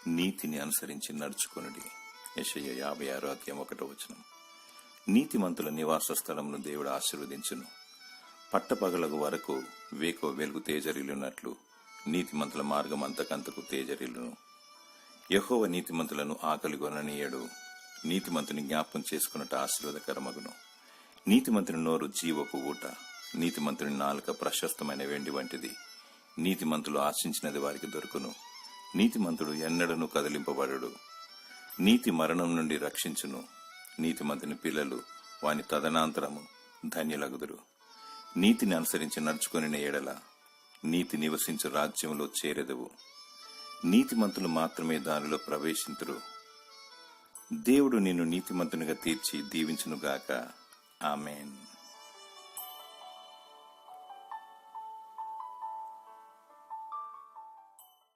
నీతిని అనుసరించి నడుచుకొనుడి. యెషయా 56:1. నీతిమంతుల నివాస స్థలమును దేవుడు ఆశీర్వదించును. పట్టపగలకు వరకు వేకో వెలుగు తేజరిల్లునట్లు నీతిమంతుల మార్గం అంతకంతకు తేజరిల్లును. యెహోవా నీతిమంతులను ఆకలిగొననీయడు. నీతిమంతుని జ్ఞాపకం చేసుకున్నట ఆశీర్వాదకరమగును. నీతిమంతుని నోరు జీవపు ఊట, నీతిమంతుని నాలుక ప్రశస్తమైన వెండి వంటిది. నీతిమంతులు ఆశించినది వారికి దొరుకును. నీతిమంతుడు ఎన్నడను కదిలింపబడడు. నీతి మరణం నుండి రక్షించును. నీతిమంతుని పిల్లలు వాని తదనంతరము ధన్యులగుదురు. నీతిని అనుసరించి నడుచుకొనిన ఎడల నీతి నివసించు రాజ్యంలో చేరెదవు. నీతిమంతులు మాత్రమే దానిలో ప్రవేశింతురు. దేవుడు నిన్ను నీతిమంతునిగా తీర్చి దీవించునుగాక. ఆమేన్.